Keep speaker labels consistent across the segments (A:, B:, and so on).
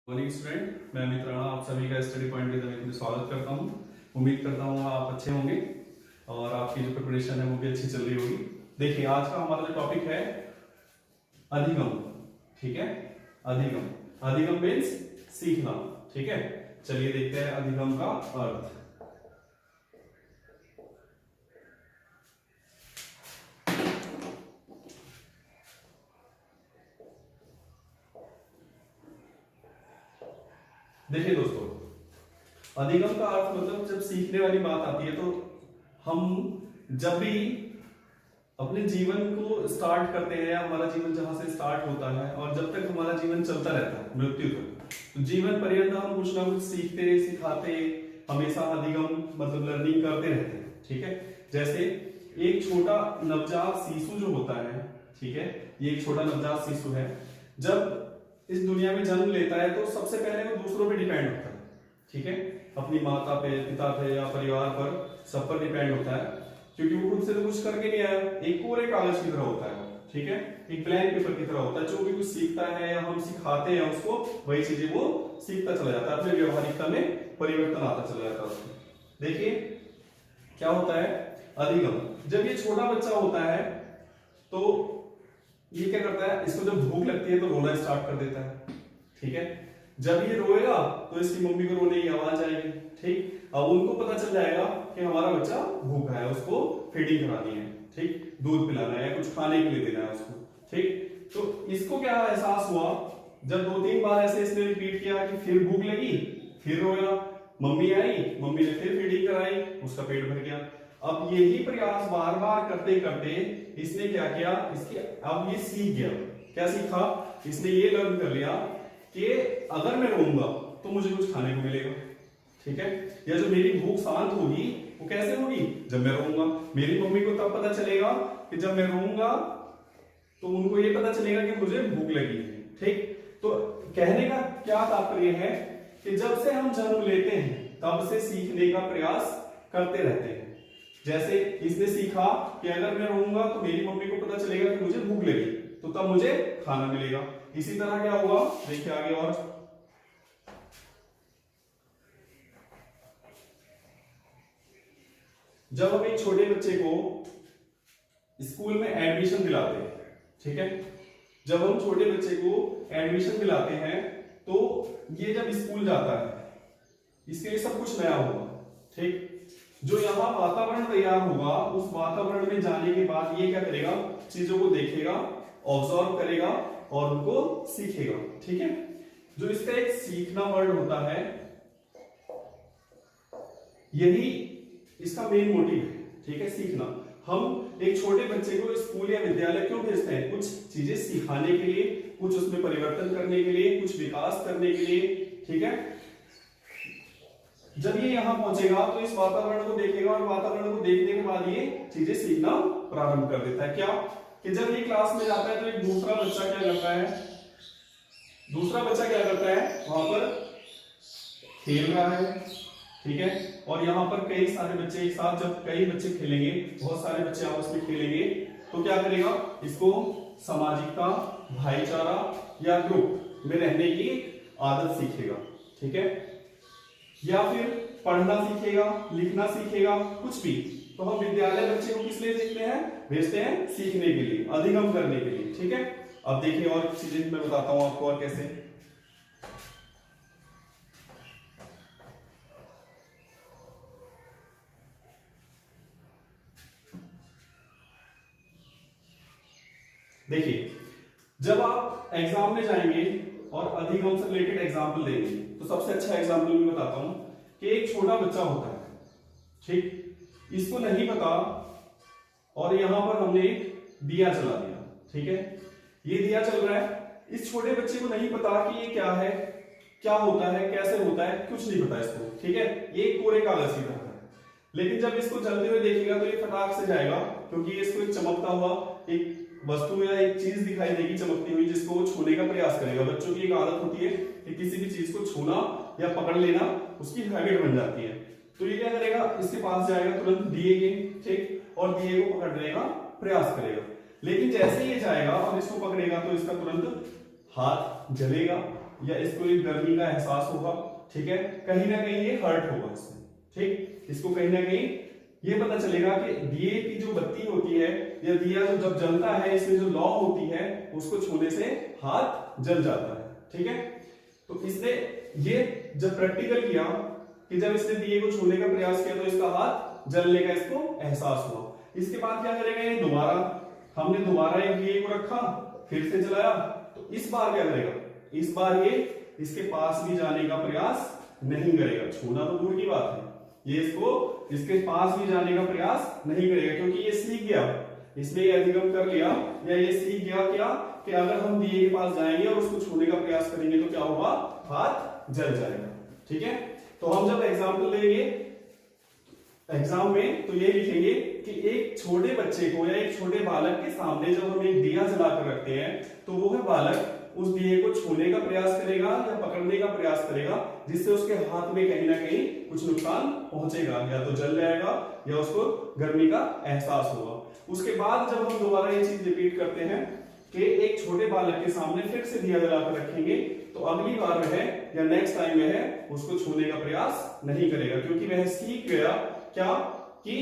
A: Morning student, मैं अमित राणा आप सभी का स्टडी पॉइंट विद अमित में स्वागत करता हूं। उम्मीद करता हूं आप अच्छे होंगे और आपकी जो प्रिपरेशन है वो भी अच्छी चल रही होगी। देखिए, आज का हमारा जो टॉपिक है अधिगम। ठीक है, अधिगम। अधिगम मीन्स सीखना। ठीक है, चलिए देखते हैं अधिगम का अर्थ। देखिए दोस्तों, अधिगम का अर्थ मतलब जब सीखने वाली बात आती है तो हम जब भी अपने जीवन को स्टार्ट करते हैं, हमारा जीवन जहां से स्टार्ट होता है और जब तक हमारा जीवन चलता रहता है मृत्यु तक, तो जीवन पर्यंत हम कुछ ना कुछ सीखते सिखाते हमेशा अधिगम मतलब लर्निंग करते रहते हैं। ठीक है, जैसे एक छोटा नवजात शिशु जो होता है, ठीक है, ये एक छोटा नवजात शिशु है, जब इस दुनिया में जन्म लेता है तो सबसे पहले वो दूसरों पे डिपेंड होता है। ठीक है, अपनी माता पे, पिता पे या परिवार पर, सब पर डिपेंड होता है, क्योंकि वो खुद से तो कुछ करके नहीं आया। एक कोरे कागज की तरह होता है, ठीक है, एक ब्लैंक पेपर की तरह होता है। जो भी कुछ सीखता है या हम सिखाते हैं उसको, वही चीजें वो सीखता चला जाता है, अपनी व्यवहारिकता में परिवर्तन आता चला जाता है उसमें। देखिए क्या होता है अधिगम। जब ये छोटा बच्चा होता है तो ये क्या करता है, इसको जब भूख लगती है तो रोना स्टार्ट कर देता है। ठीक है, जब ये रोएगा तो इसकी मम्मी को रोने की आवाज आएगी। ठीक, अब उनको पता चल जाएगा कि हमारा बच्चा भूखा है, उसको फीडिंग करानी है, ठीक, दूध पिलाना है या कुछ खाने के लिए देना है उसको। ठीक, तो इसको क्या एहसास हुआ, जब 2-3 बार ऐसे इसने रिपीट किया कि फिर भूख लगी, फिर रोया, मम्मी आई, मम्मी ने फिर फीडिंग कराई, उसका पेट भर गया। अब यही प्रयास बार बार करते करते इसने क्या किया, इसके अब ये सीख गया। क्या सीखा, इसने ये लर्न कर लिया कि अगर मैं रोऊंगा तो मुझे कुछ खाने को मिलेगा। ठीक है, या जो मेरी भूख शांत होगी वो कैसे होगी, जब मैं रोऊंगा। मेरी मम्मी को तब पता चलेगा कि जब मैं रोऊंगा तो उनको ये पता चलेगा कि मुझे भूख लगी है। ठीक, तो कहने का क्या तात्पर्य है कि जब से हम जन्म लेते हैं तब से सीखने का प्रयास करते रहते हैं। जैसे इसने सीखा कि अगर मैं रोऊंगा तो मेरी मम्मी को पता चलेगा कि मुझे भूख लगी, तो तब मुझे खाना मिलेगा। इसी तरह क्या होगा, देखिए आगे और, जब हम एक छोटे बच्चे को स्कूल में एडमिशन दिलाते हैं, ठीक है, जब हम छोटे बच्चे को एडमिशन दिलाते हैं तो ये जब स्कूल जाता है इसके लिए सब कुछ नया होगा। ठीक, जो यहाँ वातावरण तैयार होगा उस वातावरण में जाने के बाद ये क्या करेगा, चीजों को देखेगा, ऑब्जर्व करेगा और उनको सीखेगा। ठीक है, जो इसका एक सीखना वर्ड होता है, यही इसका मेन मोटिव है। ठीक है, सीखना। हम एक छोटे बच्चे को स्कूल या विद्यालय क्यों भेजते हैं, कुछ चीजें सिखाने के लिए, कुछ उसमें परिवर्तन करने के लिए, कुछ विकास करने के लिए। ठीक है, जब ये यहां पहुंचेगा तो इस वातावरण को देखेगा और वातावरण को देखने के बाद ये चीजें सीखना प्रारंभ कर देता है। क्या कि जब ये क्लास में जाता है तो एक दूसरा बच्चा क्या करता है, दूसरा बच्चा क्या करता है, वहां पर खेल रहा है। ठीक है, और यहाँ पर कई सारे बच्चे एक साथ, जब कई बच्चे खेलेंगे, बहुत सारे बच्चे आपस में खेलेंगे, तो क्या करेगा, इसको सामाजिकता, भाईचारा या ग्रुप में रहने की आदत सीखेगा। ठीक है, या फिर पढ़ना सीखेगा, लिखना सीखेगा, कुछ भी। तो हम विद्यालय बच्चे को किस लिए देखते हैं, भेजते हैं सीखने के लिए, अधिगम करने के लिए। ठीक है, अब देखिए और चीजें मैं बताता हूं आपको और कैसे। देखिए, जब आप एग्जाम में जाएंगे और अधिगम से रिलेटेड एग्जाम्पल देंगे तो सबसे अच्छा एग्जाम्पल मैं बताता हूं कि एक छोटा बच्चा होता है, ठीक, इसको नहीं पता और यहां पर हमने एक दिया जला दिया। ठीक है, ये दिया चल रहा है, इस छोटे बच्चे को नहीं पता कि ये क्या है, क्या होता है, कैसे होता है, कुछ नहीं पता इसको। ठीक है, ये कोरे कागज की तरह है, लेकिन जब इसको जलते हुए देखेगा तो ये फटाक से जाएगा, क्योंकि इसको एक चमकता हुआ एक वस्तु या एक चीज दिखाई देगी चमकती हुई, जिसको वो छूने का प्रयास करेगा। बच्चों की एक आदत होती है कि किसी भी चीज को छूना या पकड़ लेना उसकी हैबिट बन जाती है। तो ये क्या करेगा, इसके पास जाएगा तुरंत दिए के, ठीक, और दिए को पकड़ने का प्रयास करेगा। लेकिन जैसे ही ये जाएगा और इसको पकड़ेगा तो इसका तुरंत हाथ जलेगा। या इसको एक गर्मी का एहसास होगा, ठीक है, कहीं ना कहीं ये हर्ट होगा इससे, ठीक, इसको कहीं ना कहीं ये पता चलेगा कि दिए की जो बत्ती होती है या दिया जो जब जलता है इसमें जो लौ होती है उसको छूने से हाथ जल जाता है, ठीक है। तो इसने ये जब प्रैक्टिकल किया कि जब इसने दिए को छूने का प्रयास किया तो इसका हाथ जलने का इसको एहसास हुआ। इसके बाद क्या करेगा ये, दोबारा हमने दोबारा एक दिए को रखा, फिर से जलाया, तो इस बार क्या करेगा, इस बार ये इसके पास भी जाने का प्रयास नहीं करेगा, छूना तो दूर की बात है, ये इसको इसके पास भी जाने का प्रयास नहीं करेगा, क्योंकि ये सीख गया, इसने ये अधिगम कर लिया या ये सीख गया क्या कि अगर हम दिए के पास जाएंगे और उसको छूने का प्रयास करेंगे तो क्या होगा, हाथ जल जाएगा, ठीक है। तो हम जब एग्जाम्पल लेंगे एग्जाम में तो ये लिखेंगे कि एक छोटे बच्चे को या एक छोटे बालक के सामने जब हम एक दिया जलाकर रखते हैं तो वो है बालक उस दिए को छूने का प्रयास करेगा या पकड़ने का प्रयास करेगा, जिससे उसके हाथ में कहीं ना कहीं कुछ नुकसान पहुंचेगा, या तो जल जाएगा या उसको गर्मी का एहसास होगा। उसके बाद जब हम दोबारा ये चीज रिपीट करते हैं कि एक छोटे बालक के सामने फिर से दिया जलाकर रखेंगे तो अगली बार वह या नेक्स्ट टाइम वह उसको छूने का प्रयास नहीं करेगा, क्योंकि वह सीख गया क्या कि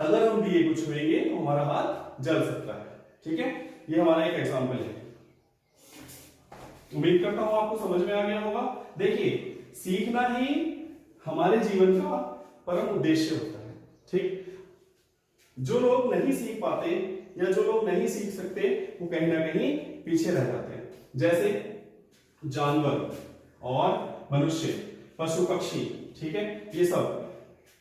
A: अगर हम दिए को छुएंगे तो हमारा हाथ जल सकता है, ठीक है। ये हमारा एक एग्जाम्पल है, उम्मीद करता हूं आपको समझ में आ गया होगा। देखिए सीखना ही हमारे जीवन का परम उद्देश्य होता है, ठीक। जो लोग नहीं सीख पाते या जो लोग नहीं सीख सकते वो कहीं ना कहीं पीछे रह जाते हैं, जैसे जानवर और मनुष्य, पशु पक्षी, ठीक है, ये सब,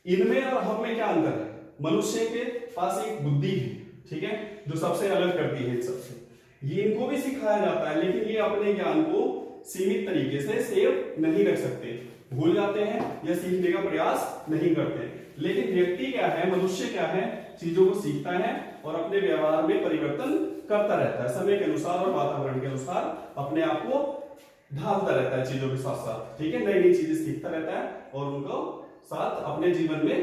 A: इनमें और हम में क्या अंतर है, मनुष्य के पास एक बुद्धि है, ठीक है, जो सबसे अलग करती है इन सबसे, ये इनको भी सिखाया जाता है लेकिन ये अपने ज्ञान को सीमित तरीके से सेव नहीं रख सकते, भूल जाते हैं या सीखने का प्रयास नहीं करते। लेकिन व्यक्ति क्या है, मनुष्य क्या है, चीजों को सीखता है और अपने व्यवहार में परिवर्तन करता रहता है, समय के अनुसार और वातावरण के अनुसार अपने आप को ढालता रहता है चीजों के साथ साथ, ठीक है, नई नई चीजें सीखता रहता है और उनको साथ अपने जीवन में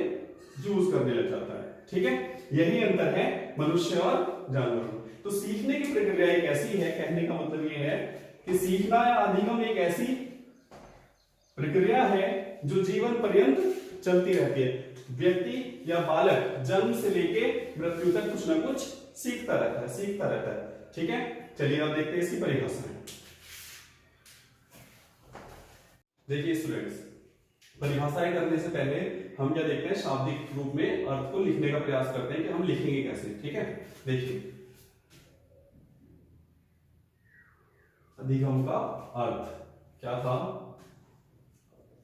A: यूज करने लग जाता है, ठीक है। यही अंतर है मनुष्य और जानवरों। तो सीखने की प्रक्रिया एक ऐसी है, कहने का मतलब ये है कि सीखना या अधिगम एक ऐसी प्रक्रिया है जो जीवन पर्यंत चलती रहती है। व्यक्ति या बालक जन्म से लेके मृत्यु तक कुछ ना कुछ सीखता रहता है, ठीक है। चलिए अब देखते हैं इसकी परिभाषा। देखिए स्टूडेंट्स, परिभाषाएं करने से पहले हम क्या देखते हैं, शाब्दिक रूप में अर्थ को लिखने का प्रयास करते हैं कि हम लिखेंगे कैसे, ठीक है। देखिए अधिगम का अर्थ क्या था,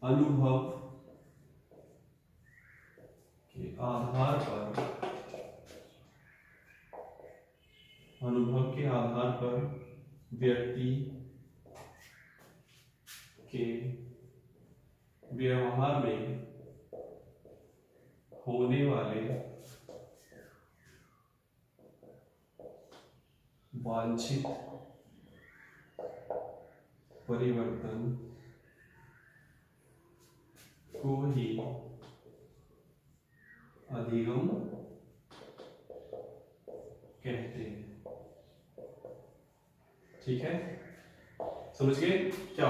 A: अनुभव के आधार पर, अनुभव के आधार पर व्यक्ति के व्यवहार में होने वाले वांछित परिवर्तन को ही अधिगम कहते हैं, ठीक है। समझ गए क्या?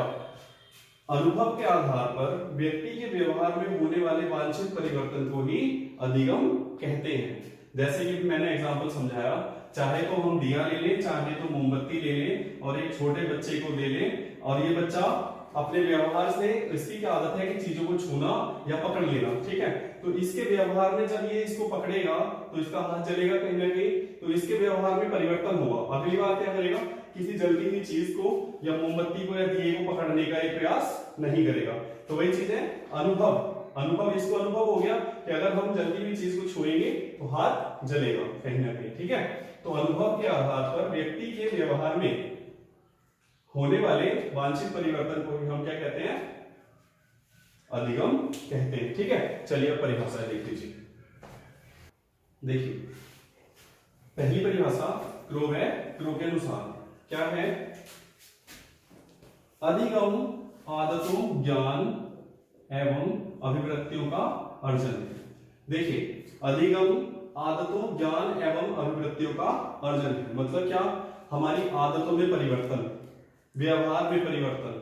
A: अनुभव के आधार पर व्यक्ति के व्यवहार में होने वाले वांछित परिवर्तन को ही अधिगम कहते हैं। जैसे कि मैंने एग्जांपल समझाया, चाहे तो हम दिया ले लें, चाहे तो मोमबत्ती ले लें और एक छोटे बच्चे को ले लें और ये बच्चा अपने व्यवहार से, इसकी क्या आदत है कि चीजों को छूना या पकड़ लेना, ठीक है। तो इसके व्यवहार में जब ये इसको पकड़ेगा तो इसका हाथ जलेगा कहीं ना कहीं, तो इसके व्यवहार में परिवर्तन होगा। अगली बार क्या करेगा, किसी जलती हुई चीज को या मोमबत्ती को या दिए को पकड़ने का एक प्रयास नहीं करेगा। तो वही चीज है अनुभव। अनुभव, इसको अनुभव हो गया कि अगर हम जलती हुई चीज को छुएंगे तो हाथ जलेगा कहीं ना कहीं, ठीक है। तो अनुभव के आधार पर व्यक्ति के व्यवहार में होने वाले वांछित परिवर्तन को हम क्या कहते हैं, अधिगम कहते हैं, ठीक है। चलिए अब परिभाषा देख लीजिए। देखिए पहली परिभाषा क्रो है, क्रो के अनुसार क्या है, अधिगम आदतों, ज्ञान एवं अभिवृत्तियों का अर्जन है। देखिए अधिगम आदतों, ज्ञान एवं अभिवृत्तियों का अर्जन है, मतलब क्या, हमारी आदतों में परिवर्तन, व्यवहार में परिवर्तन,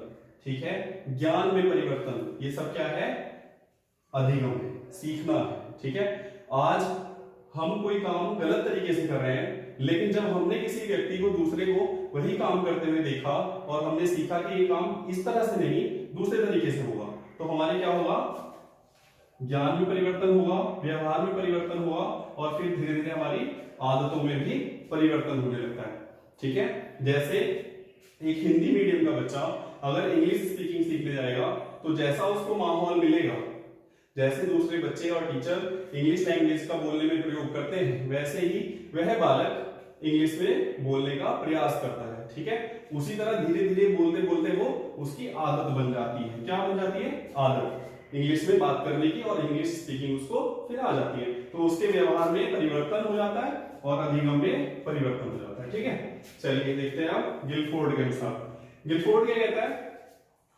A: ठीक है। ज्ञान में परिवर्तन, ये सब क्या है? अधिगम है, सीखना है, ठीक है। आज हम कोई काम गलत तरीके से कर रहे हैं, लेकिन जब हमने किसी व्यक्ति को, दूसरे को वही काम करते हुए देखा और हमने सीखा कि ये काम इस तरह से नहीं दूसरे तरीके से होगा, तो हमारे क्या होगा? ज्ञान में परिवर्तन होगा, व्यवहार में परिवर्तन होगा और फिर धीरे धीरे हमारी आदतों में भी परिवर्तन होने लगता है, ठीक है। जैसे एक हिंदी मीडियम का बच्चा अगर इंग्लिश स्पीकिंग सीखने जाएगा तो जैसा उसको माहौल मिलेगा, जैसे दूसरे बच्चे और टीचर इंग्लिश लैंग्वेज का बोलने में प्रयोग करते हैं, वैसे ही वह बालक इंग्लिश में बोलने का प्रयास करता है, ठीक है। उसी तरह धीरे धीरे बोलते बोलते वो उसकी आदत बन जाती है। क्या बन जाती है? आदत, इंग्लिश में बात करने की और इंग्लिश स्पीकिंग उसको फिर आ जाती है, तो उसके व्यवहार में परिवर्तन हो जाता है और अधिगम में परिवर्तन हो जाता है, ठीक है। चलिए देखते हैं आप गिलफोर्ड के अनुसार। गिलफोर्ड क्या कहता है?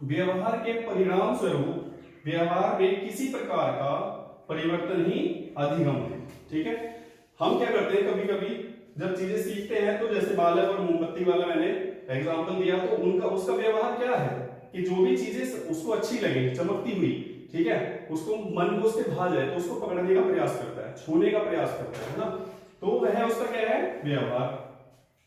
A: व्यवहार के परिणाम स्वरूप व्यवहार में किसी प्रकार का परिवर्तन ही अधिगम है, ठीक है। हम क्या करते हैं, कभी कभी जब चीजें सीखते हैं तो जैसे बालक और मोमबत्ती वाला मैंने एग्जांपल दिया, तो उनका उसका व्यवहार क्या है कि जो भी चीजें उसको अच्छी लगे, चमकती हुई, ठीक है, उसको मन को उससे भा जाए तो उसको पकड़ने का प्रयास करता है, छूने का प्रयास करता है ना, तो वह उसका क्या है? व्यवहार।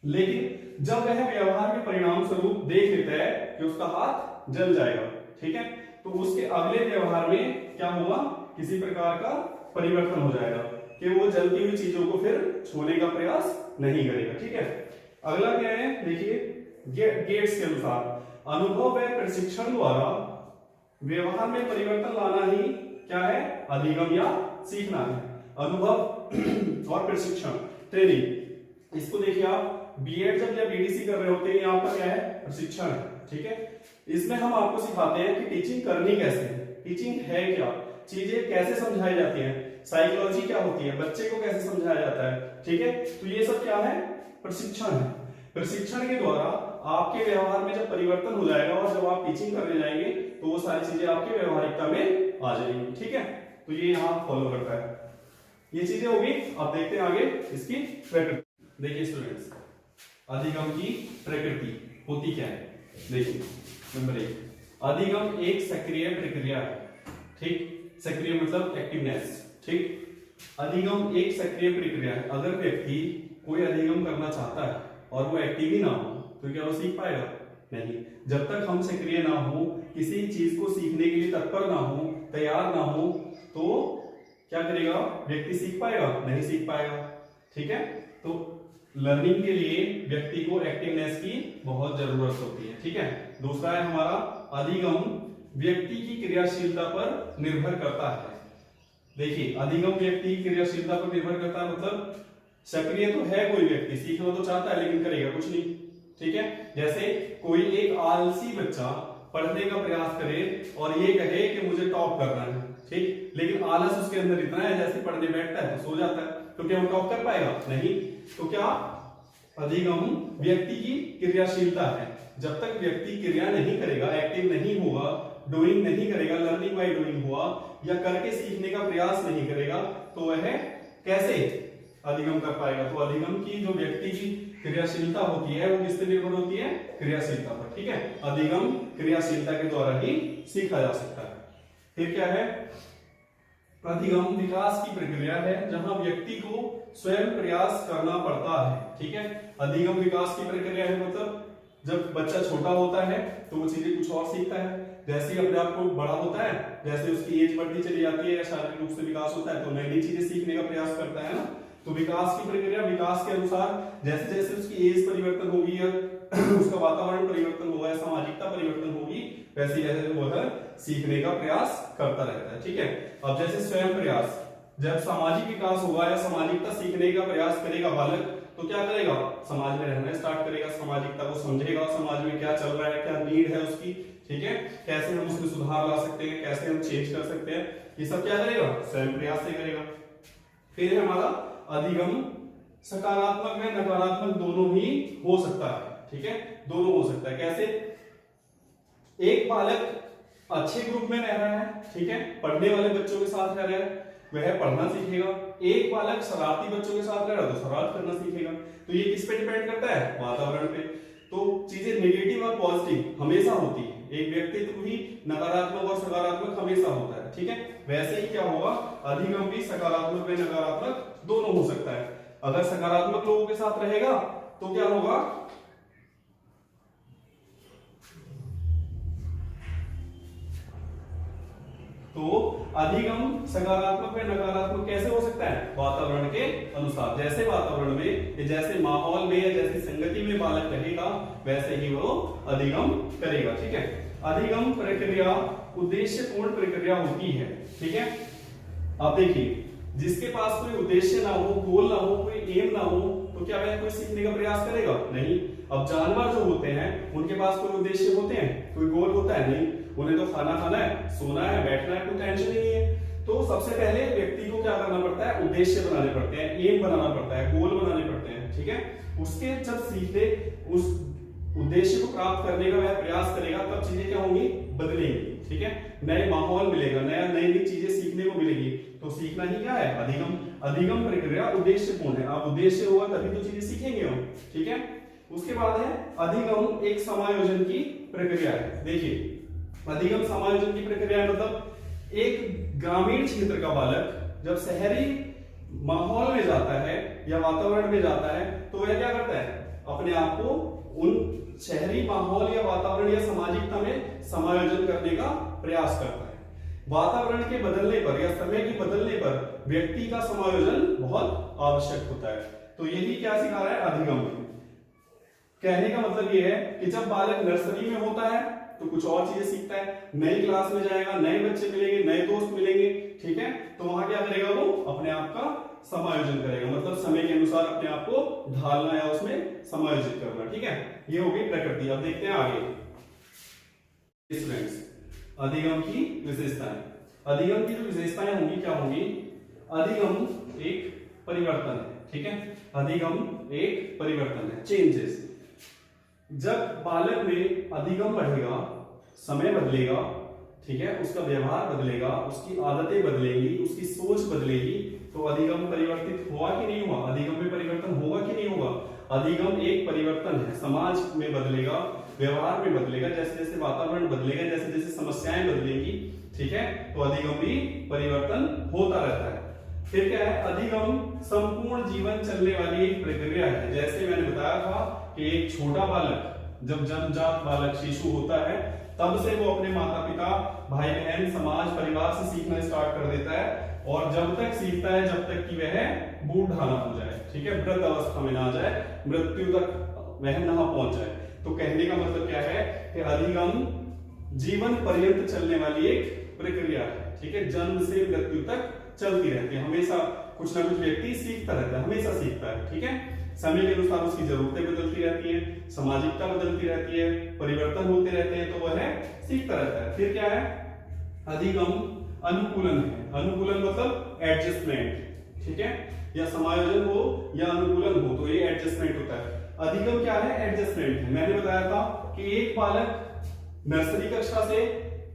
A: लेकिन जब वह व्यवहार के परिणाम स्वरूप देख लेता है कि उसका हाथ जल जाएगा, ठीक है, तो उसके अगले व्यवहार में क्या होगा? किसी प्रकार का परिवर्तन हो जाएगा कि वो जलती हुई चीजों को फिर छूने का प्रयास नहीं करेगा, ठीक है। अगला क्या है? देखिए गेट्स के अनुसार अनुभव व प्रशिक्षण द्वारा व्यवहार में परिवर्तन लाना ही क्या है? अधिगम या सीखना है। अनुभव और प्रशिक्षण, ट्रेनिंग, इसको देखिए आप बीएड जब या बीडीसी कर रहे होते हैं, यहाँ पर क्या है? प्रशिक्षण है, ठीक है। इसमें हम आपको सिखाते हैं कि टीचिंग करनी कैसे है, टीचिंग है क्या, चीजें कैसे समझाई जाती हैं, साइकोलॉजी क्या होती है, बच्चे को कैसे समझाया जाता है, ठीक है। तो ये सब क्या है? प्रशिक्षण है। प्रशिक्षण के द्वारा आपके व्यवहार में जब परिवर्तन हो जाएगा और जब आप टीचिंग करने जाएंगे तो वो सारी चीजें आपके व्यवहारिकता में आ जाएंगी, ठीक है। तो ये यहाँ फॉलो करता है, ये चीजें होगी। अब देखते हैं आगे इसकी प्रकृति। देखिए स्टूडेंट्स, अधिगम की प्रकृति होती क्या है? देखिए नंबर 1, अधिगम एक सक्रिय प्रक्रिया है, ठीक। सक्रिय मतलब एक्टिवनेस, ठीक। अधिगम एक सक्रिय प्रक्रिया है। अगर व्यक्ति कोई अधिगम करना चाहता है और वो एक्टिव ही ना हो तो क्या वो सीख पाएगा? नहीं। जब तक हम सक्रिय ना हो, किसी चीज को सीखने के लिए तत्पर ना हो, तैयार ना हो, तो क्या करेगा व्यक्ति? सीख पाएगा? नहीं सीख पाएगा, ठीक है। तो लर्निंग के लिए व्यक्ति को एक्टिवनेस की बहुत जरूरत होती है, ठीक है। दूसरा है हमारा अधिगम व्यक्ति की क्रियाशीलता पर निर्भर करता है। देखिए अधिगम व्यक्ति की क्रियाशीलता पर निर्भर करता है, मतलब सक्रिय तो है कोई व्यक्ति, सीखना तो चाहता है लेकिन करेगा कुछ नहीं, ठीक है। जैसे कोई एक आलसी बच्चा पढ़ने का प्रयास करे और ये कहे कि मुझे टॉप करना है, ठीक, लेकिन आलस उसके अंदर इतना है जैसे पढ़ने बैठता है तो सो जाता है, तो क्या वो टॉप कर पाएगा? नहीं। तो क्या अधिगम व्यक्ति की क्रियाशीलता है। जब तक व्यक्ति क्रिया नहीं करेगा, एक्टिव नहीं होगा, डूइंग नहीं करेगा, लर्निंग बाय डूइंग हुआ या करके सीखने का प्रयास नहीं करेगा, तो वह कैसे अधिगम कर पाएगा? तो अधिगम की जो व्यक्ति की क्रियाशीलता होती है वो किस पे निर्भर होती है? क्रियाशीलता पर, ठीक है। अधिगम क्रियाशीलता के द्वारा ही सीखा जा सकता है। फिर क्या है? अधिगम विकास की प्रक्रिया है जहां व्यक्ति को स्वयं प्रयास करना पड़ता है, ठीक है। अधिगम विकास की प्रक्रिया है, मतलब जब बच्चा छोटा होता है तो वो चीजें कुछ और सीखता है, जैसे ही अपने आप को बड़ा होता है, जैसे उसकी एज बढ़ती चली जाती है या शारीरिक रूप से विकास होता है तो नई नई चीजें सीखने का प्रयास करता है ना। तो विकास की प्रक्रिया, विकास के अनुसार जैसे जैसे उसकी एज परिवर्तन होगी या उसका वातावरण परिवर्तन होगा या सामाजिकता परिवर्तन होगी, वैसे वैसे वो सीखने का प्रयास करता रहता है, ठीक है। अब जैसे स्वयं प्रयास, जब सामाजिक विकास होगा या सामाजिकता सीखने का प्रयास करेगा बालक, तो क्या करेगा? समाज में रहना स्टार्ट करेगा, सामाजिकता को समझेगा, समाज में क्या चल रहा है, क्या नीड है उसकी, ठीक है, कैसे हम उसमें सुधार ला सकते हैं, कैसे हम चेंज कर सकते हैं, ये सब क्या करेगा? स्वयं प्रयास से करेगा। फिर है हमारा अधिगम सकारात्मक में नकारात्मक दोनों ही हो सकता है, ठीक है, दोनों हो सकता है। कैसे? एक बालक अच्छे ग्रुप में रह रहा है, ठीक है, पढ़ने वाले बच्चों के साथ रह रहा है, वह पढ़ना सीखेगा। एक बालक शरारती बच्चों के साथ रह रहा है तो शरारत करना सीखेगा। तो ये किस पे डिपेंड करता है? वातावरण पे। तो चीजें नेगेटिव और पॉजिटिव हमेशा होती है, एक व्यक्तित्व भी नकारात्मक और सकारात्मक हमेशा होता है, ठीक है। वैसे ही क्या होगा, अधिगम भी सकारात्मक व नकारात्मक दोनों हो सकता है। अगर सकारात्मक लोगों के साथ रहेगा तो क्या होगा, तो अधिगम सकारात्मक व नकारात्मक कैसे हो सकता है, वातावरण के अनुसार। जैसे वातावरण में, जैसे माहौल में या जैसी संगति में बालक रहेगा वैसे ही वो अधिगम करेगा, ठीक है। अधिगम प्रक्रिया उद्देश्यपूर्ण प्रक्रिया होती है, ठीक है। आप देखिए, जिसके पास कोई उद्देश्य ना हो, गोल ना हो, कोई एम ना हो, तो क्या वह कोई सीखने का प्रयास करेगा? नहीं। अब जानवर जो होते हैं उनके पास कोई उद्देश्य होते हैं, कोई गोल होता है? नहीं। उन्हें तो खाना खाना है, सोना है, बैठना है, कोई टेंशन ही नहीं है। तो सबसे पहले व्यक्ति को क्या करना पड़ता है, उद्देश्य बनाने पड़ते हैं, एम बनाना पड़ता है, गोल बनाने पड़ते हैं, ठीक है। उसके जब सीखते उस उद्देश्य को प्राप्त करने का वह प्रयास करेगा तब चीजें क्या होंगी, बदलेंगी, ठीक है। नए माहौल मिलेगा, नई नई चीजें सीखने को मिलेगी। तो सीखना ही क्या है, अधिगम। अधिगम प्रक्रिया उद्देश्यपूर्ण है। आप उद्देश्य होगा तभी तो चीजें सीखेंगे हम, ठीक है। उसके बाद है अधिगम एक समायोजन की प्रक्रिया है। देखिए, अधिगम समायोजन की प्रक्रिया मतलब एक ग्रामीण क्षेत्र का बालक जब शहरी माहौल में जाता है या वातावरण में जाता है तो वह क्या करता है, अपने आप को उन शहरी माहौल या वातावरण या सामाजिकता में समायोजन करने का प्रयास करता है। वातावरण के बदलने पर या समय के बदलने पर व्यक्ति का समायोजन बहुत आवश्यक होता है। तो यही क्या सिखा रहा है अधिगम। कहने का मतलब यह है कि जब बालक नर्सरी में होता है तो कुछ और चीजें सीखता है, नई क्लास में जाएगा, नए बच्चे मिलेंगे, नए दोस्त मिलेंगे, ठीक है। तो वहां क्या करेगा, वो अपने आप का समायोजन करेगा, मतलब समय के अनुसार अपने आप को ढालना या उसमें समायोजित करना, ठीक है। ये हो गई प्रकृति। अब देखते हैं आगे स्टूडेंट्स, अधिगम की विशेषताएं। अधिगम की जो विशेषताएं होंगी क्या होंगी, अधिगम एक परिवर्तन है, ठीक है। अधिगम एक परिवर्तन है, चेंजेस। जब बालक में अधिगम बढ़ेगा, समय बदलेगा, ठीक है, उसका व्यवहार बदलेगा, उसकी आदतें बदलेंगी, उसकी सोच बदलेगी, तो अधिगम परिवर्तित हुआ कि नहीं हुआ, अधिगम में परिवर्तन होगा कि नहीं होगा। अधिगम एक परिवर्तन है, समाज में बदलेगा, व्यवहार में बदलेगा, जैसे जैसे वातावरण बदलेगा, जैसे जैसे समस्याएं बदलेंगी, ठीक है। तो अधिगम भी परिवर्तन होता रहता है। फिर क्या है, अधिगम संपूर्ण जीवन चलने वाली एक प्रक्रिया है। जैसे मैंने बताया था कि एक छोटा बालक जब जन्मजात बालक शिशु होता है तब से वो अपने माता पिता, भाई बहन, समाज, परिवार से सीखना स्टार्ट कर देता है, और जब तक सीखता है जब तक कि वह बूढ़ा ना हो जाए, ठीक है, वृद्ध अवस्था में ना जाए, मृत्यु तक वह ना पहुंच जाए। तो कहने का मतलब क्या है कि अधिगम जीवन पर्यंत चलने वाली एक प्रक्रिया है, ठीक है। जन्म से मृत्यु तक चलती रहती है, हमेशा कुछ ना कुछ व्यक्ति सीखता रहता है, हमेशा सीखता है, ठीक है। समय के अनुसार उसकी जरूरतें बदलती रहती हैं, सामाजिकता बदलती रहती है, परिवर्तन होते रहते हैं, तो वह सीखता रहता है। फिर क्या है, अधिगम अनुकूलन है। अनुकूलन मतलब एडजस्टमेंट, ठीक है, या समायोजन हो या अनुकूलन हो तो ये एडजस्टमेंट होता है। अधिगम क्या है, एडजस्टमेंट है। मैंने बताया था कि एक बालक नर्सरी कक्षा से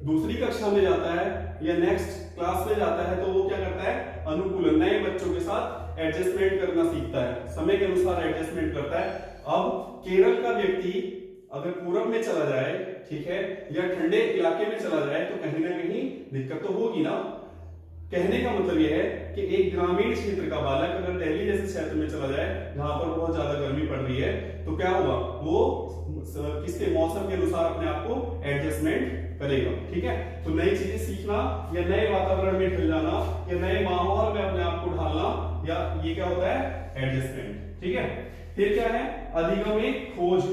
A: दूसरी कक्षा में जाता है या नेक्स्ट क्लास में जाता है तो वो क्या करता है, अनुकूलन, नए बच्चों के साथ एडजस्टमेंट करना सीखता है, समय के अनुसार एडजस्टमेंट करता है। अब केरल का व्यक्ति अगर पूरब में चला जाए, ठीक है, या ठंडे इलाके में चला जाए तो कहीं ना कहीं दिक्कत तो होगी ना। कहने का मतलब यह है कि एक ग्रामीण क्षेत्र का बालक अगर दिल्ली जैसे क्षेत्र में चला जाए जहां पर बहुत ज्यादा गर्मी पड़ रही है तो क्या होगा, वो किसके मौसम के अनुसार अपने आप को एडजस्टमेंट करेगा, ठीक है। तो नई चीजें सीखना या नए वातावरण में ढल जाना या नए माहौल में अपने आप को ढालना, या ये क्या होता है, एडजस्टमेंट, ठीक है। फिर क्या है, अधिगम एक खोज।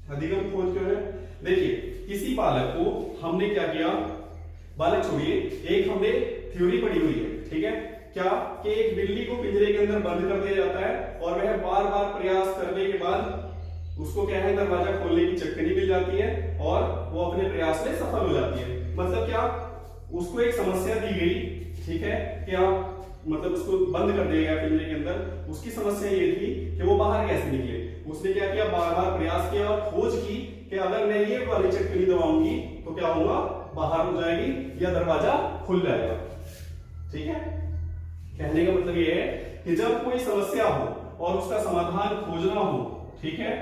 A: अधिगम खोज क्यों है, देखिए किसी बालक को हमने क्या किया, बालक छोड़िए, एक हमने थ्योरी पढ़ी हुई है, ठीक है, क्या कि एक बिल्ली को पिंजरे के अंदर बंद कर दिया जाता है और वह बार बार प्रयास करने के बाद उसको क्या है, दरवाजा खोलने की चक्करी मिल जाती है और वो अपने प्रयास में सफल हो जाती है। मतलब क्या, उसको एक समस्या दी गई, ठीक है, कि आप मतलब उसको बंद कर दिया गया पिंजरे के अंदर। उसकी समस्या ये थी कि वो बाहर कैसे निकले। उसने क्या किया, बार बार प्रयास किया और खोज की कि अगर मैं ये वाली चक्करी दबाऊंगी तो क्या होगा, बाहर हो जाएगी या दरवाजा खुल जाएगा, ठीक है। कहने का मतलब ये है कि जब कोई समस्या हो और उसका समाधान खोजना हो, ठीक है,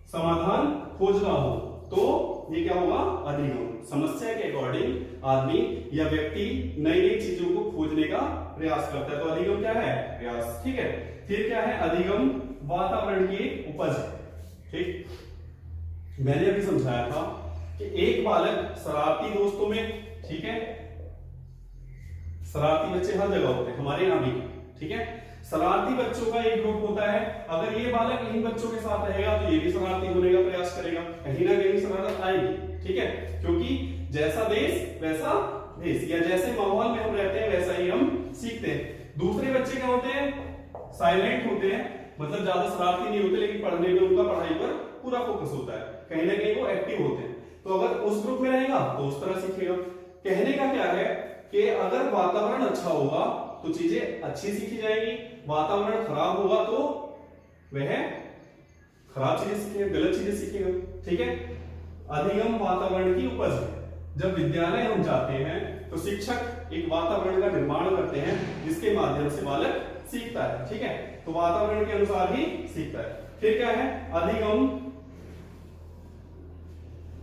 A: समाधान खोजना हो तो ये क्या होगा, अधिगम। समस्या के अकॉर्डिंग आदमी या व्यक्ति नई नई चीजों को खोजने का प्रयास करता है, तो अधिगम क्या है, प्रयास। ठीक है, फिर क्या है, अधिगम वातावरण की उपज है। ठीक, मैंने अभी समझाया था कि एक बालक शरारती दोस्तों में, ठीक है, शरारती बच्चे हर जगह होते हैं, हमारे यहाँ भी, ठीक है, शरारती बच्चों का एक ग्रुप होता है। अगर ये बालक इन्हीं बच्चों के साथ रहेगा तो ये भी शरारती होने का प्रयास करेगा, कहीं ना कहीं शरारत आएगी। ठीक है, क्योंकि जैसा देश वैसा भेष, या जैसे माहौल में हम रहते हैं वैसा ही हम सीखते हैं। दूसरे बच्चे क्या होते हैं, साइलेंट होते हैं, मतलब ज्यादा शरारती नहीं होते, लेकिन पढ़ने में उनका पढ़ाई पर पूरा फोकस होता है, कहीं ना कहीं वो एक्टिव होते हैं। तो अगर उस ग्रुप में रहेगा तो उस तरह सीखेगा। कहने का क्या है कि अगर वातावरण अच्छा होगा तो चीजें अच्छी सीखी जाएगी, वातावरण खराब होगा तो वह खराब चीजें सीखेगा, गलत चीजें सीखेगा। ठीक है, अधिगम वातावरण की उपज है। जब विद्यालय हम जाते हैं तो शिक्षक एक वातावरण का निर्माण करते हैं जिसके माध्यम से बालक सीखता है। ठीक है, तो वातावरण के अनुसार ही सीखता है। फिर क्या है, अधिगम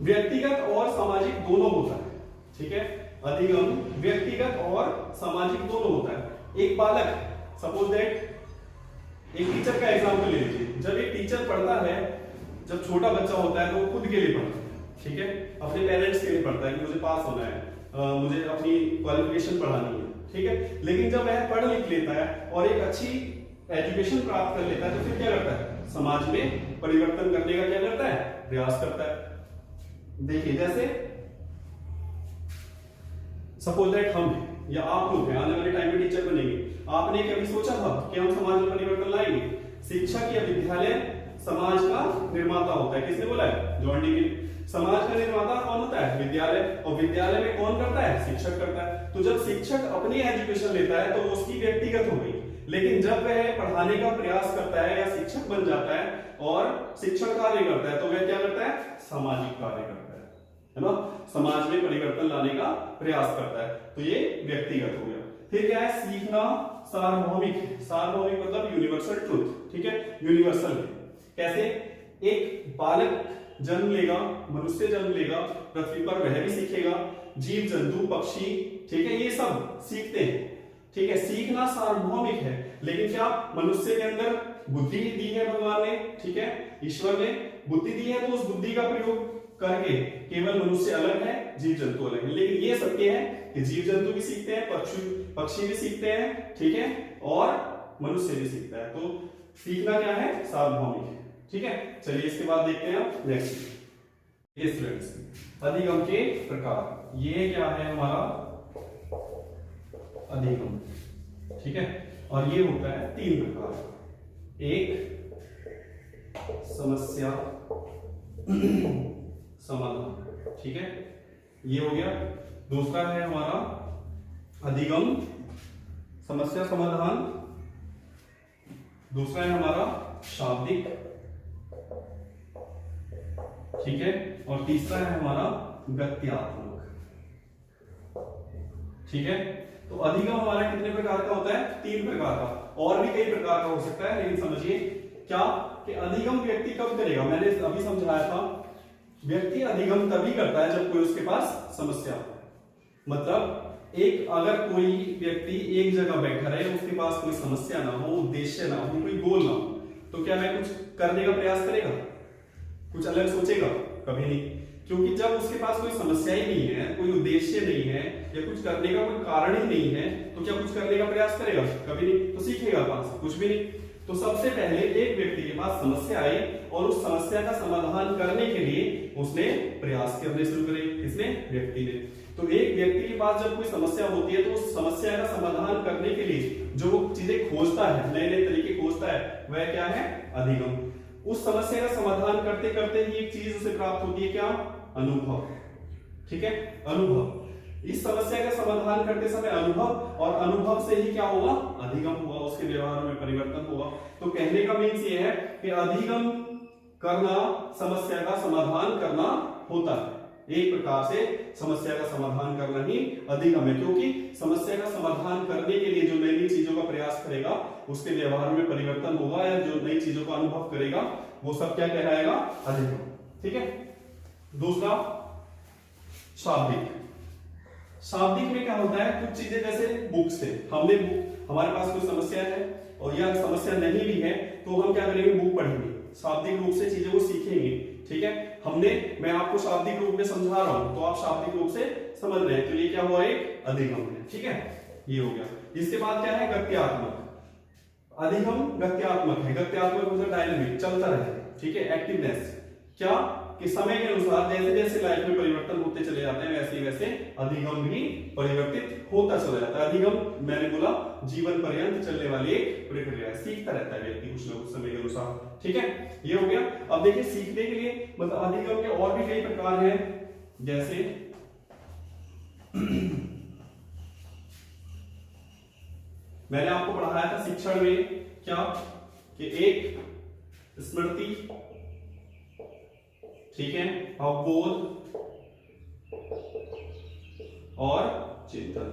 A: व्यक्तिगत और सामाजिक दोनों होता है। ठीक है, अधिगम व्यक्तिगत और सामाजिक दोनों होता है। एक बालक, सपोज दैट एक टीचर का एग्जांपल ले लीजिए। जब एक टीचर पढ़ता है, जब छोटा बच्चा होता है तो वो खुद के लिए पढ़ता है, ठीक है, अपने पेरेंट्स के लिए पढ़ता है कि मुझे पास होना है, मुझे अपनी क्वालिफिकेशन बढ़ानी है। ठीक है, लेकिन जब वह पढ़ लिख लेता है और एक अच्छी एजुकेशन प्राप्त कर लेता है तो फिर क्या करता है, समाज में परिवर्तन करने का क्या करता है, प्रयास करता है। देखिए, जैसे सपोज दैट हम या आप लोग आने वाले टाइम में टीचर बनेंगे। आपने कभी सोचा था कि हम समाज में परिवर्तन लाएंगे? शिक्षक या विद्यालय समाज का निर्माता होता है। किसने बोला है? जॉन डी मिल। समाज का निर्माता कौन होता है? विद्यालय। और विद्यालय में कौन करता है? शिक्षक करता है। तो जब शिक्षक अपनी एजुकेशन लेता है तो उसकी व्यक्तिगत हो गई, लेकिन जब वह पढ़ाने का प्रयास करता है या शिक्षक बन जाता है और शिक्षण कार्य करता है तो वह क्या करता है? सामाजिक कार्य करता है ना, समाज में परिवर्तन लाने का प्रयास करता है। तो ये व्यक्तिगत हो गया। फिर क्या है? सीखना सार्वभौमिक। सार्वभौमिक मतलब यूनिवर्सल ट्रुथ। ठीक है, यूनिवर्सल। कैसे? एक बालक जन्म लेगा, मनुष्य जन्म लेगा पृथ्वी पर, वह भी सीखेगा। जीव जंतु पक्षी, ठीक है, ये सब सीखते हैं। ठीक है, सीखना सार्वभौमिक है। लेकिन क्या मनुष्य के अंदर बुद्धि दी है भगवान ने, ठीक है, ईश्वर ने बुद्धि दी है, तो उस बुद्धि का प्रयोग करके केवल मनुष्य अलग है, जीव जंतु अलग है। लेकिन ये सत्य है कि जीव जंतु भी सीखते हैं, पक्षी भी सीखते हैं, ठीक है, और मनुष्य भी सीखता है। तो सीखना क्या है? सार्वभौमिक है। ठीक है, चलिए इसके बाद देखते हैं आप नेक्स्ट। ये स्टूडेंट्स, अधिगम के प्रकार। ये क्या है हमारा? अधिगम। ठीक है, और ये होता है 3 प्रकार। एक समस्या समाधान, ठीक है, ये हो गया। दूसरा है हमारा अधिगम समस्या समाधान। दूसरा है हमारा शाब्दिक, ठीक है, और तीसरा है हमारा गत्यात्मक। ठीक है, तो अधिगम हमारा कितने प्रकार का होता है? 3 प्रकार का। और भी कई प्रकार का हो सकता है, लेकिन समझिए क्या कि अधिगम व्यक्ति कब करेगा? मैंने अभी समझाया था, व्यक्ति अधिगम तभी करता है जब कोई उसके पास समस्या हो। मतलब एक अगर कोई व्यक्ति एक जगह बैठा रहे, उसके पास कोई समस्या ना हो, उद्देश्य ना हो, कोई गोल ना हो, तो क्या वह कुछ करने का प्रयास करेगा? कुछ अलग सोचेगा? कभी नहीं। क्योंकि जब उसके पास कोई समस्या ही नहीं है, कोई उद्देश्य नहीं है, या कुछ करने का कोई कारण ही नहीं है, तो क्या कुछ करने का प्रयास करेगा? कभी नहीं। तो सीखेगा कहां से? कुछ भी नहीं। तो सबसे पहले एक व्यक्ति के पास समस्या आई और उस समस्या का समाधान करने के लिए उसने प्रयास करने शुरू करे। किसने? व्यक्ति ने। तो एक व्यक्ति के पास जब कोई समस्या होती है तो उस समस्या का समाधान करने के लिए जो वो चीजें खोजता है, नए नए तरीके खोजता है, वह क्या है? अधिगम। उस समस्या का समाधान करते करते ही एक चीज उसे प्राप्त होती है, क्या? अनुभव। ठीक है, अनुभव। इस समस्या का समाधान करते समय अनुभव, और अनुभव से ही क्या होगा? अधिगम हुआ, उसके व्यवहार में परिवर्तन हुआ। तो कहने का मीन्स ये है कि अधिगम करना समस्या का समाधान करना होता है। एक प्रकार से समस्या का समाधान करना ही अधिगम है, क्योंकि समस्या का समाधान करने के लिए जो नई नई चीजों का प्रयास करेगा उसके व्यवहार में परिवर्तन होगा, या जो नई चीजों का अनुभव करेगा वो सब क्या कहलाएगा? अधिगम। ठीक है, दूसरा शाब्दिक। शाब्दिक में क्या होता है, कुछ चीजें जैसे बुक से हमारे पास कोई समस्या है और यह समस्या नहीं भी है तो हम क्या करेंगे, बुक पढ़ेंगे, शाब्दिक रूप से चीजों को सीखेंगे। ठीक है, मैं आपको शाब्दिक रूप में समझा रहा हूं तो आप शाब्दिक रूप से समझ रहे हैं, तो ये क्या हुआ, एक अधिगम है। ठीक है, ये हो गया। इसके बाद क्या है, गत्यात्मक। अधिगम गत्यात्मक है। गत्यात्मक मतलब डायनामिक, चलता रहे। ठीक है, एक्टिवनेस। क्या कि समय के अनुसार जैसे जैसे लाइफ में परिवर्तन होते चले जाते हैं वैसे वैसे अधिगम भी परिवर्तित होता चला जाता है। अधिगम मैंने बोला जीवन पर्यंत चलने वाली एक प्रक्रिया है, सीखता रहता है व्यक्ति कुछ न कुछ समय के अनुसार। ठीक है, ये हो गया। अब देखिए सीखने के लिए मतलब अधिगम के और भी कई प्रकार हैं, जैसे मैंने आपको पढ़ाया था शिक्षण में क्या कि एक स्मृति, ठीक है, अवबोध और चिंतन।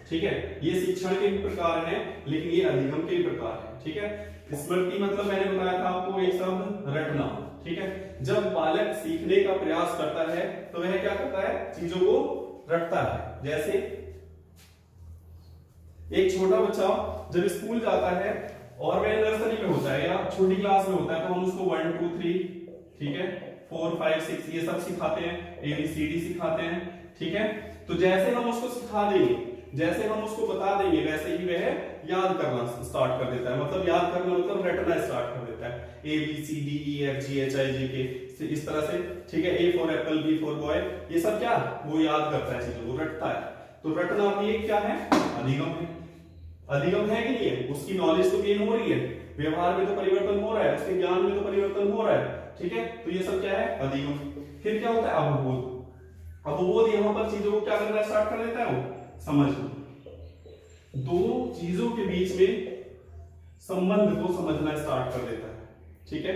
A: ठीक है, ये शिक्षण के भी प्रकार हैं लेकिन ये अधिगम के भी प्रकार हैं। ठीक है, स्मृति मतलब मैंने बताया था आपको एक शब्द रटना। ठीक है, जब बालक सीखने का प्रयास करता है तो वह क्या करता है, चीजों को रटता है। जैसे एक छोटा बच्चा जब स्कूल जाता है और वह नर्सरी में होता है या छोटी क्लास में होता है तो हम उसको 1 2 3, ठीक है, 4 5 6 ये सब सिखाते हैं, ABCD सिखाते हैं। ठीक है, तो जैसे हम उसको सिखा देंगे, जैसे हम उसको बता देंगे वैसे ही वह याद करना स्टार्ट कर देता है। मतलब याद करना मतलब रटना स्टार्ट कर देता है, ABCDEFGHIJK इस तरह से। ठीक है, A for Apple, B for boy, ये सब क्या वो याद करता है, चीजों को रटता है। तो रटना भी एक क्या है, अधिगम है। अधिगम है कि नहीं है, उसकी नॉलेज तो गेन हो रही है, व्यवहार में तो परिवर्तन हो रहा है, उसके ज्ञान में तो परिवर्तन हो रहा है। ठीक है, तो ये सब क्या है, अधिगम। फिर क्या होता है, अवबोध। अवबोध यहां पर चीजों को क्या करना स्टार्ट कर देता है, वो समझना, दो चीजों के बीच में संबंध को समझना स्टार्ट कर देता है। ठीक है,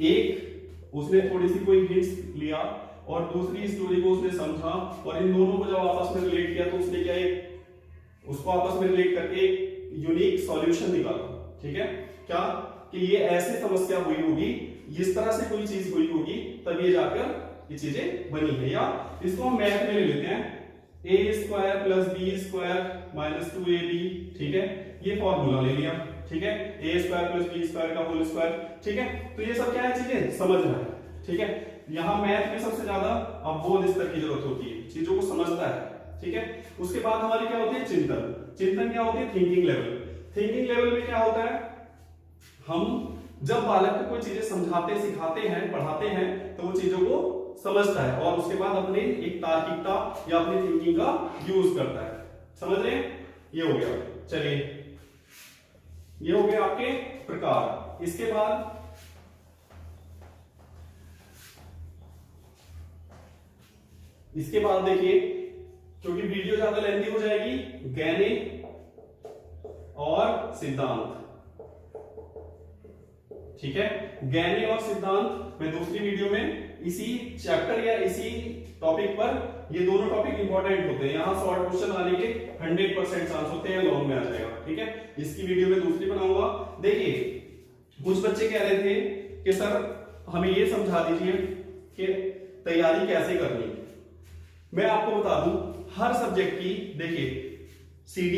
A: एक उसने थोड़ी सी कोई हिंट्स लिया और दूसरी स्टोरी को उसने समझा और इन दोनों को जब आपस में रिलेट किया तो उसने क्या एक उसको आपस में रिलेट करके एक यूनिक सॉल्यूशन निकाला। ठीक है, क्या कि ये ऐसे समस्या हुई होगी, इस तरह से कोई चीज हुई होगी तब ये जाकर ये चीजें बनी है। या इसको हम मैथ में ले लेते हैं, a² + b² - 2ab। ठीक है, ये फॉर्मूला ले लिया। ठीक है, a² + b² का होल स्क्वायर। ठीक है, तो ये सब क्या है, चीजें समझना है। ठीक है, यहां मैथ में सबसे ज्यादा अवबोध स्तर की जरूरत होती है, चीजों को समझता है। ठीक है, उसके बाद हमारी क्या होती है, चिंतन। चिंतन क्या होती है, थिंकिंग लेवल। थिंकिंग लेवल में क्या होता है, हम जब बालक को कोई चीजें समझाते, सिखाते हैं, पढ़ाते हैं तो वो चीजों को समझता है और उसके बाद अपने एक तार्किकता या अपनी थिंकिंग का यूज करता है। समझ रहे हैं, ये हो गया। चलिए, ये हो गया आपके प्रकार। इसके बाद देखिए, क्योंकि वीडियो ज्यादा लेंथी हो जाएगी, गहने और सिद्धांत। ठीक है, गहने और सिद्धांत मैं दूसरी वीडियो में इसी चैप्टर या इसी टॉपिक पर, ये दोनों टॉपिक इंपॉर्टेंट होते हैं, यहां शॉर्ट क्वेश्चन आने के 100% चांस होते हैं, लॉन्ग में आ जाएगा। ठीक है, इसकी वीडियो में दूसरी बनाऊंगा। देखिए, कुछ बच्चे कह रहे थे कि सर हमें ये समझा दीजिए कि तैयारी कैसे करनी है। मैं आपको बता दूं, हर सब्जेक्ट की देखिए CD,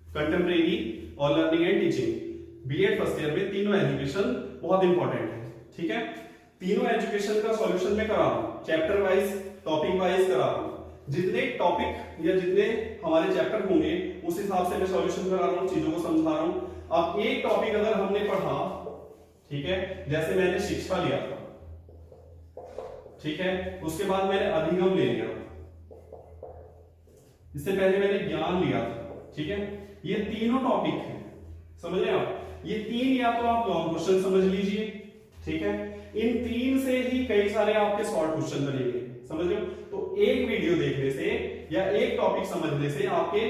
A: कंटेम्परेरी और learning and teaching, BEd first year में तीनों एजुकेशन बहुत इंपॉर्टेंट है। ठीक है, तीनों एजुकेशन का सॉल्यूशन मैं करा रहा हूं, चैप्टर वाइज, टॉपिक वाइज करा रहा हूं। जितने टॉपिक या जितने हमारे चैप्टर होंगे उस हिसाब से मैं सॉल्यूशन करा रहा हूं, चीजों को समझा रहा हूं। अब एक टॉपिक अगर हमने पढ़ा, ठीक है, जैसे मैंने शिक्षा लिया था, ठीक है, उसके बाद मैंने अधिगम ले लिया, इससे पहले मैंने ज्ञान लिया था। ठीक है, ये तीनों टॉपिक हैं, समझ रहे हैं आप, ये तीन या तो आप लॉन्ग क्वेश्चन समझ लीजिए। ठीक है, इन तीन से ही कई सारे आपके शॉर्ट क्वेश्चन बनेंगे, समझ रहे हो। तो एक वीडियो देखने से या एक टॉपिक समझने से आपके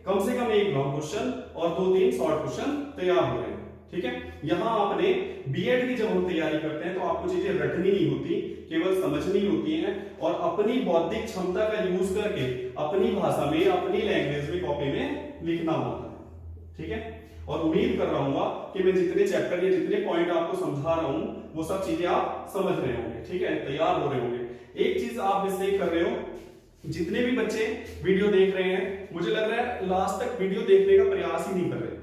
A: कम से कम एक लॉन्ग क्वेश्चन और 2-3 शॉर्ट क्वेश्चन तैयार हो रहे हैं। ठीक है, यहां आपने बीएड की जब हम तैयारी करते हैं तो आपको चीजें रटनी नहीं होती, केवल समझनी होती हैं और अपनी बौद्धिक क्षमता का यूज करके अपनी भाषा में, अपनी लैंग्वेज में कॉपी में लिखना होता है। ठीक है, और उम्मीद कर रहा हूं कि मैं जितने चैप्टर या जितने पॉइंट आपको समझा रहा हूं वो सब चीजें आप समझ रहे होंगे, ठीक है, तैयार हो रहे होंगे। एक चीज आप मिस्टेक कर रहे हो, जितने भी बच्चे वीडियो देख रहे हैं, मुझे लग रहा है लास्ट तक वीडियो देखने का प्रयास ही नहीं कर रहे,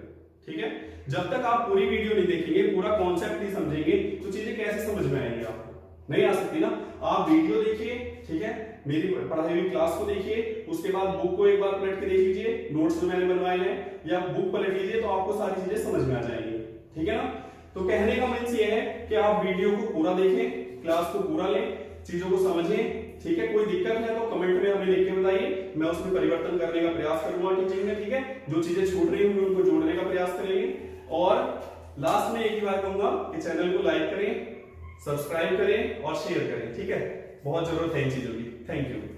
A: ठीक है। जब तक आप पूरी वीडियो नहीं देखेंगे, पूरा कॉन्सेप्ट नहीं समझेंगे, तो चीजें कैसे समझ में आएंगी आपको? नहीं आ सकती ना। आप वीडियो देखिए, ठीक है, मेरी पढ़ाई हुई क्लास को देखिए, उसके बाद बुक को एक बार पलट के देख लीजिए, नोट्स जो मैंने बनवाए हैं, या बुक पलट लीजिए, तो आपको सारी चीजें समझ में आ जाएंगी, ठीक है ना। तो कहने का मीन्स ये है कि आप वीडियो को पूरा देखें, क्लास को पूरा लें, चीजों को समझें, ठीक है। कोई दिक्कत है तो कमेंट में हमें लिख के बताइए, मैं उसमें परिवर्तन करने का प्रयास करूंगा टीचिंग में, ठीक है। जो चीजें छूट रही होंगी उनको जोड़ने का प्रयास करेंगे। और लास्ट में एक ही बात कहूंगा कि चैनल को लाइक करें, सब्सक्राइब करें और शेयर करें, ठीक है। बहुत जरूरत है इन चीजों की। Thank you.